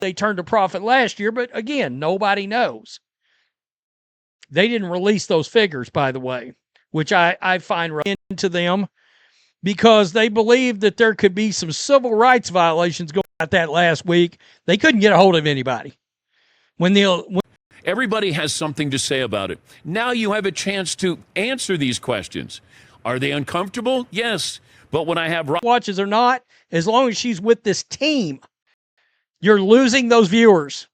they turned a profit last year, but again, nobody knows. They didn't release those figures, by the way, which I find right into them because they believe that there could be some civil rights violations going on that last week. They couldn't get a hold of anybody. Everybody has something to say about it. Now you have a chance to answer these questions. Are they uncomfortable? Yes. But when I have watches or not, as long as she's with this team, you're losing those viewers.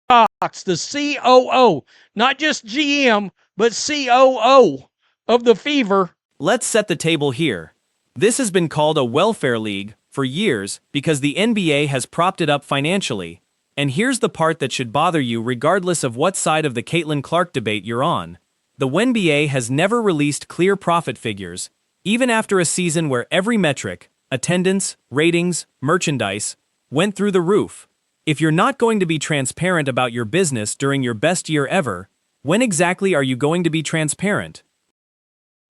Cox, the COO, not just GM, but COO of the Fever. Let's set the table here. This has been called a welfare league for years because the NBA has propped it up financially. And here's the part that should bother you regardless of what side of the Caitlin Clark debate you're on. The NBA has never released clear profit figures, even after a season where every metric, attendance, ratings, merchandise, went through the roof. If you're not going to be transparent about your business during your best year ever, when exactly are you going to be transparent?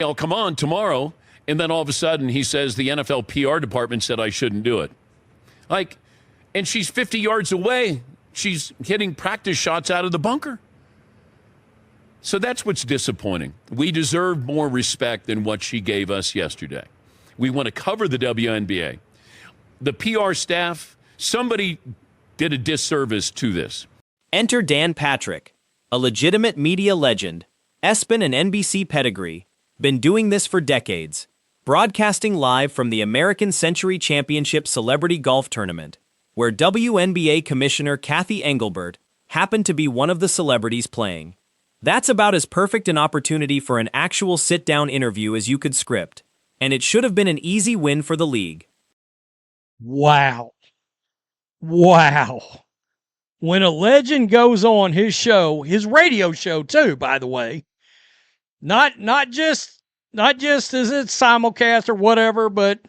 Oh, come on, tomorrow. And then all of a sudden he says the NFL PR department said I shouldn't do it. And she's 50 yards away. She's hitting practice shots out of the bunker. So that's what's disappointing. We deserve more respect than what she gave us yesterday. We want to cover the WNBA. The PR staff, somebody did a disservice to this. Enter Dan Patrick, a legitimate media legend, ESPN and NBC pedigree, been doing this for decades, broadcasting live from the American Century Championship Celebrity Golf Tournament, where WNBA Commissioner Cathy Engelbert happened to be one of the celebrities playing. That's about as perfect an opportunity for an actual sit-down interview as you could script, and it should have been an easy win for the league. Wow. When a legend goes on his show, his radio show too, by the way, not just as it's simulcast or whatever, but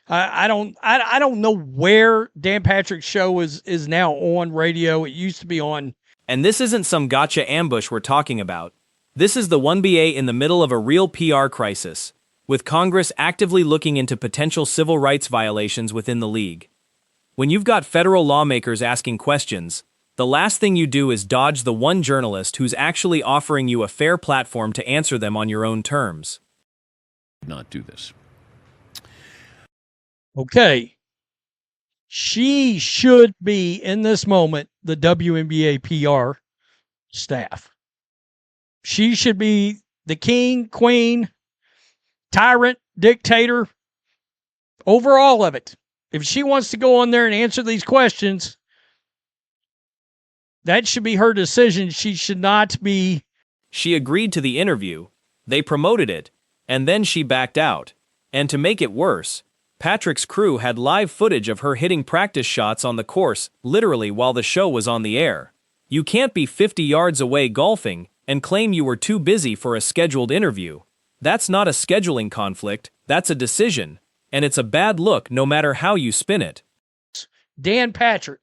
I don't know where Dan Patrick's show is now on radio. It used to be on. And this isn't some gotcha ambush we're talking about. This is the 1BA in the middle of a real PR crisis, with Congress actively looking into potential civil rights violations within the league. When you've got federal lawmakers asking questions, the last thing you do is dodge the one journalist who's actually offering you a fair platform to answer them on your own terms. Not do this. Okay. She should be, in this moment, the WNBA PR staff. She should be the king, queen, tyrant, dictator, over all of it. If she wants to go on there and answer these questions, that should be her decision. She should not be. She agreed to the interview. They promoted it. And then she backed out. And to make it worse, Patrick's crew had live footage of her hitting practice shots on the course, literally while the show was on the air. You can't be 50 yards away golfing and claim you were too busy for a scheduled interview. That's not a scheduling conflict, that's a decision. And it's a bad look no matter how you spin it. Dan Patrick,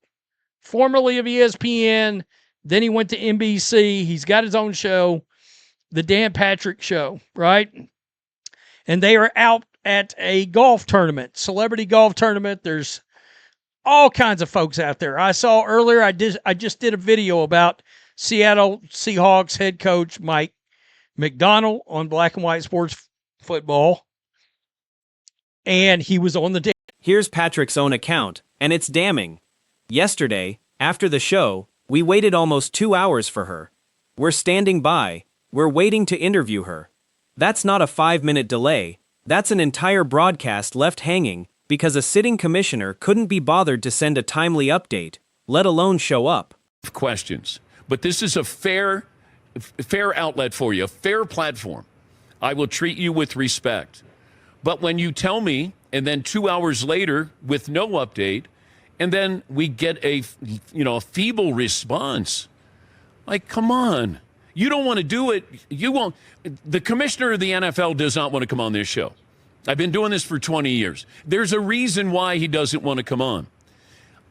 formerly of ESPN, then he went to NBC. He's got his own show, the Dan Patrick Show, right? And they are out at a golf tournament, celebrity golf tournament. There's all kinds of folks out there. I saw earlier, I just did a video about Seattle Seahawks head coach Mike McDonald on Black and White Sports Football. And he was on the. Here's Patrick's own account, and it's damning. Yesterday, after the show, we waited almost 2 hours for her. We're standing by. We're waiting to interview her. That's not a 5-minute delay. That's an entire broadcast left hanging because a sitting commissioner couldn't be bothered to send a timely update, let alone show up. Questions. But this is a fair outlet for you, a fair platform. I will treat you with respect. But when you tell me, and then 2 hours later with no update, and then we get a feeble response, like, come on. You don't want to do it. You won't. The commissioner of the NFL does not want to come on this show. I've been doing this for 20 years. There's a reason why he doesn't want to come on.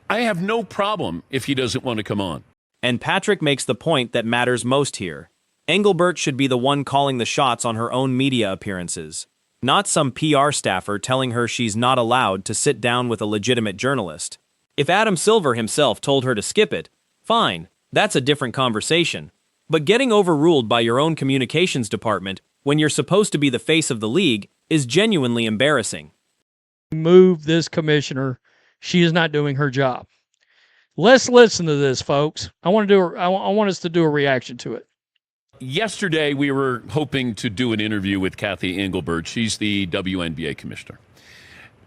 I have no problem if he doesn't want to come on. And Patrick makes the point that matters most here. Engelbert should be the one calling the shots on her own media appearances. not some PR staffer telling her she's not allowed to sit down with a legitimate journalist. If Adam Silver himself told her to skip it, fine, that's a different conversation. But getting overruled by your own communications department when you're supposed to be the face of the league is genuinely embarrassing. Move this commissioner. She is not doing her job. Let's listen to this, folks. I want us to do a reaction to it. Yesterday, we were hoping to do an interview with Cathy Engelbert. She's the WNBA commissioner.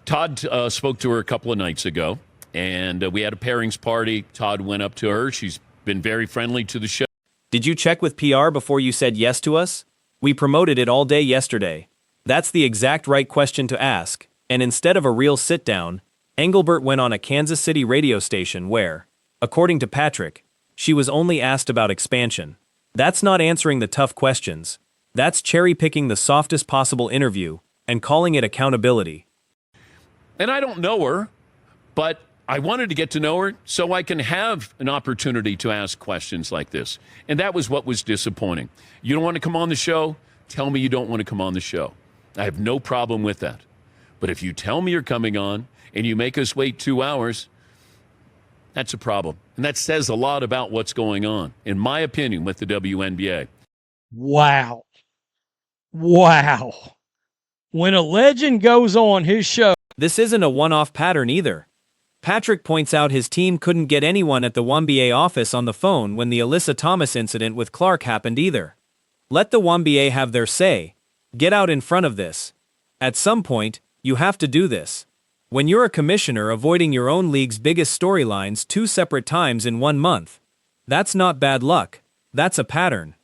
Todd spoke to her a couple of nights ago, and we had a pairings party. Todd went up to her. She's been very friendly to the show. Did you check with PR before you said yes to us? We promoted it all day yesterday. That's the exact right question to ask, and instead of a real sit-down, Engelbert went on a Kansas City radio station where, according to Patrick, she was only asked about expansion. That's not answering the tough questions. That's cherry-picking the softest possible interview and calling it accountability. And I don't know her, but I wanted to get to know her so I can have an opportunity to ask questions like this. And that was what was disappointing. You don't want to come on the show? Tell me you don't want to come on the show. I have no problem with that. But if you tell me you're coming on and you make us wait 2 hours, that's a problem. And that says a lot about what's going on, in my opinion, with the WNBA. Wow. When a legend goes on his show. This isn't a one-off pattern either. Patrick points out his team couldn't get anyone at the WNBA office on the phone when the Alyssa Thomas incident with Clark happened either. Let the WNBA have their say. Get out in front of this. At some point, you have to do this. When you're a commissioner avoiding your own league's biggest storylines 2 separate times in 1 month, that's not bad luck. That's a pattern.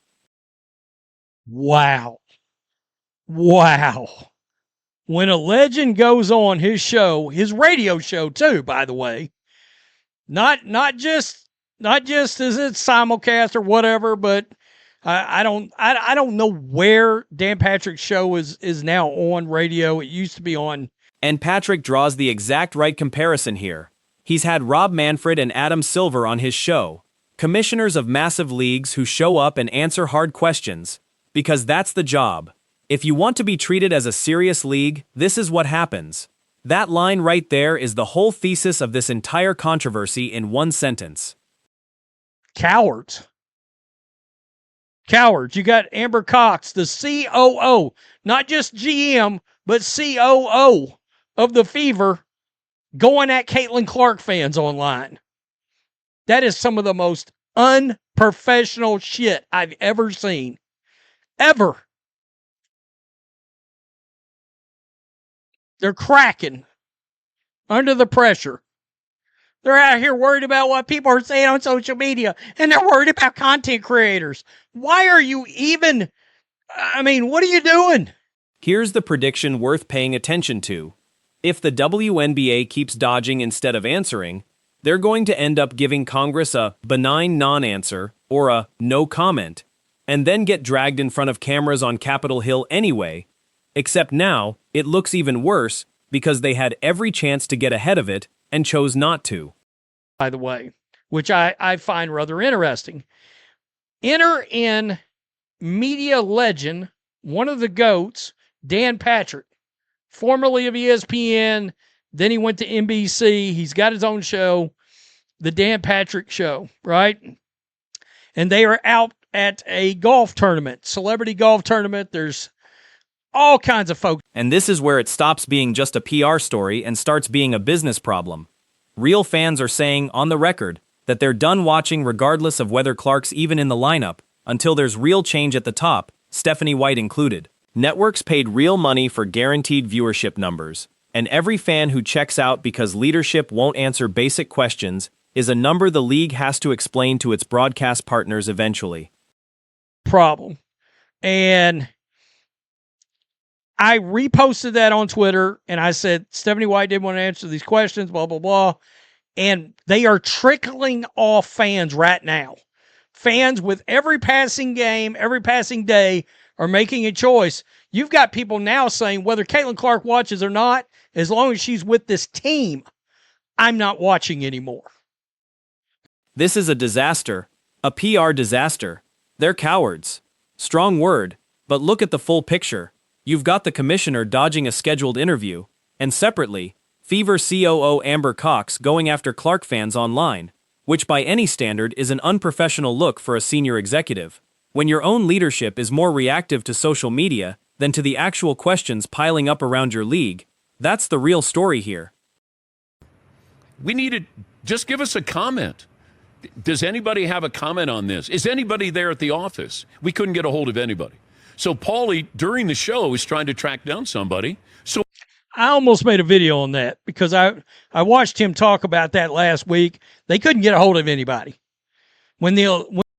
Wow. When a legend goes on his show, his radio show too, by the way, not just as it's simulcast or whatever, but I don't know where Dan Patrick's show is now on radio. It used to be on. And Patrick draws the exact right comparison here. He's had Rob Manfred and Adam Silver on his show, commissioners of massive leagues who show up and answer hard questions, because that's the job. If you want to be treated as a serious league, this is what happens. That line right there is the whole thesis of this entire controversy in one sentence. Cowards. You got Amber Cox, the COO, not just GM, but COO of the Fever, going at Caitlin Clark fans online. That is some of the most unprofessional shit I've ever seen. Ever. They're cracking under the pressure. They're out here worried about what people are saying on social media, and they're worried about content creators. Why are you even... what are you doing? Here's the prediction worth paying attention to. If the WNBA keeps dodging instead of answering, they're going to end up giving Congress a benign non-answer or a no comment, and then get dragged in front of cameras on Capitol Hill anyway, except now it looks even worse because they had every chance to get ahead of it and chose not to. By the way, which I find rather interesting. Enter in media legend, one of the GOATs, Dan Patrick, formerly of ESPN, then he went to NBC. He's got his own show, the Dan Patrick Show, right? And they are out at a golf tournament, celebrity golf tournament. There's all kinds of folks. And this is where it stops being just a PR story and starts being a business problem. Real fans are saying, on the record, that they're done watching regardless of whether Clark's even in the lineup, until there's real change at the top, Stephanie White included. Networks paid real money for guaranteed viewership numbers, and every fan who checks out because leadership won't answer basic questions is a number the league has to explain to its broadcast partners eventually. Problem. And I reposted that on Twitter, and I said, Stephanie White didn't want to answer these questions, blah, blah, blah. And they are trickling off fans right now. Fans with every passing game, every passing day are making a choice. You've got people now saying whether Caitlin Clark watches or not, as long as she's with this team, I'm not watching anymore. This is a disaster, a PR disaster. They're cowards. Strong word, but look at the full picture. You've got the commissioner dodging a scheduled interview, and separately, Fever COO Amber Cox going after Clark fans online, which by any standard is an unprofessional look for a senior executive. When your own leadership is more reactive to social media than to the actual questions piling up around your league, that's the real story here. We need to just give us a comment. Does anybody have a comment on this? Is anybody there at the office? We couldn't get a hold of anybody. So Paulie, during the show, was trying to track down somebody. So I almost made a video on that because I watched him talk about that last week. They couldn't get a hold of anybody. When